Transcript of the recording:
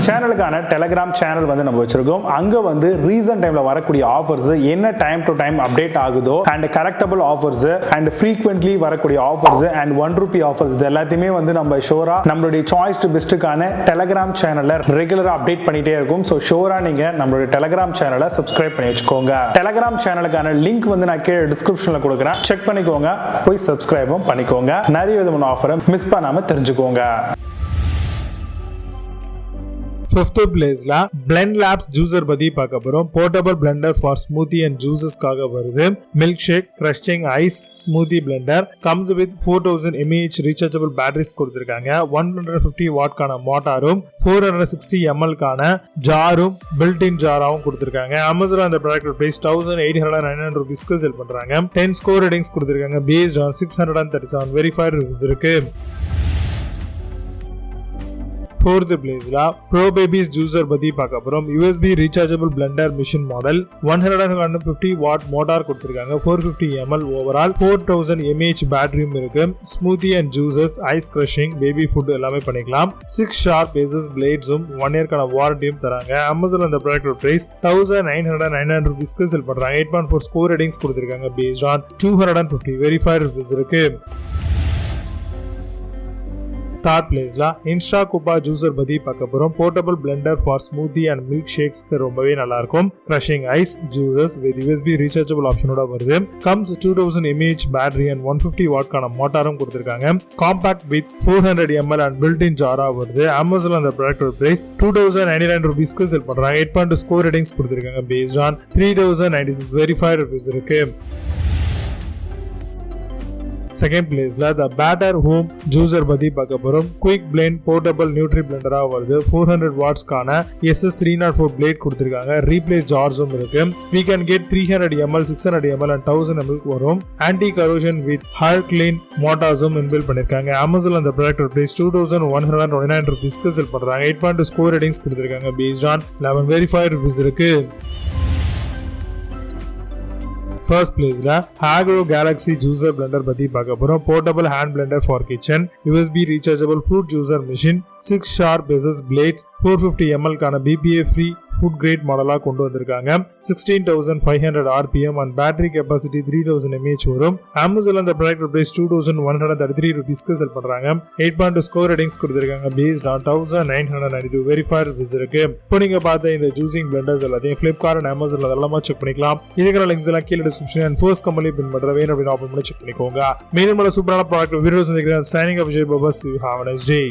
சேனலுக்கான Telegram channel வந்து நம்ம வச்சிருக்கோம். அங்க வந்து ரீசன்ட் டைம்ல வரக்கூடிய ஆஃபர்ஸ் என்ன டைம் டு டைம் அப்டேட் ஆகுதோ and correctable offers and frequently வரக்கூடிய ஆஃபர்ஸ் அண்ட் ₹1 ஆஃபர்ஸ் இது எல்லாத்தையுமே வந்து நம்ம ஷோரா நம்மளுடைய சாய்ஸ் டு பெஸ்ட்டுக்கான டெலிகிராம் சேனல்ல ரெகுலரா அப்டேட் பண்ணிட்டே இருக்கும். ஸோ ஷோரா நீங்க நம்மளுடைய டெலிகிராம் சேனலை சப்ஸ்கிரைப் பண்ணி வச்சுக்கோங்க. டெலிகிராம் சேனலுக்கான லிங்க் வந்து நான் கீழே டிஸ்கிரிப்ஷன்ல கொடுக்குறேன், செக் பண்ணிக்கோங்க, போய் சப்ஸ்கிரைபும் பண்ணிக்கோங்க. நிறைய விதமான ஆஃபரை மிஸ் பண்ணாம தெரிஞ்சுக்கோங்க. Fifth place la Blenlabs juicer பத்தி பார்க்க போறோம். Portable blender for smoothie and juices காக வருது. Milkshake, crushing ice, smoothie blender comes with 4000 mAh rechargeable batteries கொடுத்திருக்காங்க. 150 watt கான மோட்டாரும் 460 ml கான ஜாரும் built-in ஜாராவும் கொடுத்திருக்காங்க. Amazon அந்த ப்ராடக்ட் பிரைஸ் ₹1899 சேல் பண்றாங்க. 10 score ratings கொடுத்திருக்காங்க based on 637 verified reviews இருக்கு. Fourth place la Popbabies juicer பத்தி பார்க்க போறோம். USB rechargeable blender machine model 150 watt motor கொடுத்திருக்காங்க. 450 ml overall 4000 mAh பேட்டரியும் இருக்கு. Smoothie and juices, ice crushing, baby food எல்லாமே பண்ணிக்கலாம். 6 sharp edges blades-உம் 1 year கான வாரண்டியும் தராங்க. Amazon அந்த ப்ராடக்ட் பிரைஸ் ₹1999 சேல் பண்றாங்க. 8.4 score ratings கொடுத்திருக்காங்க based on 250 verified reviews இருக்கு. Third place la Instacuppa juicer பத்தி பார்க்க போறோம். Portable blender for smoothie and milkshakes ரொம்பவே நல்லா இருக்கும். Crushing ice, juices with USB rechargeable option-ஓட வருது. Comes 2000 mAh battery and 150 watt கான மோட்டாரும் கொடுத்திருக்காங்க. Compact with 400 ml and built-in ஜாரா வருது. Amazon அந்த ப்ராடக்ட் பிரைஸ் ₹2099 சேல் பண்றாங்க. 8.2 score ratings கொடுத்திருக்காங்க based on 3096 verified reviews இருக்கு. Second place la the Better Home juicer பத்தி பார்க்க போறோம். Quick blend portable nutri blender வருது. 400 watts கான SS304 blade கொடுத்திருக்காங்க. Replace jars-உம் இருக்கு. We can get 300 ml, 600 ml and 1000 ml வரும். Anti corrosion with hull clean motors-உம் inbuilt பண்ணிருக்காங்க. Amazon அந்த ப்ராடக்ட் பிரைஸ் ₹2199 சேல் பண்றாங்க. 8.2 score ratings கொடுத்திருக்காங்க based on 11 verified reviews இருக்கு. First place la Agaro Galaxy juicer blender பத்தி பார்க்க போறோம். Portable hand blender for kitchen, USB rechargeable fruit juicer machine, 6 sharp edges blades, 450 ml கான BPA free food grade மாடலா கொண்டு வந்திருக்காங்க. 16500 RPM and battery capacity 3000 mAh வரும். Amazon அந்த product price ₹2133 sale பண்றாங்க. 8.2 score ratings கொடுத்திருக்காங்க based on 1992 verified reviews இருக்கு. இப்போ நீங்க பார்த்த இந்த ஜூசிங் பிளெண்டர்ஸ் எல்லாத்தையும் Flipkart and Amazon அதெல்லாம் செக் பண்ணிக்கலாம். இதுக்கான லிங்க்ஸ் எல்லாம் கீழே டிஸ்கிரிப்ஷன் அண்ட் ஃபர்ஸ்ட் கம்பெனி பின் பண்ற வேணும் அப்படின்னு ஓபன் பண்ணி செக் பண்ணிக்கோங்க. மீண்டும் சூப்பரான ப்ராடக்ட் வீடியோஸ் சந்திக்கிறேன். சைனிங் ஆஃப் விஜய் பாபாஸ். You have a nice day.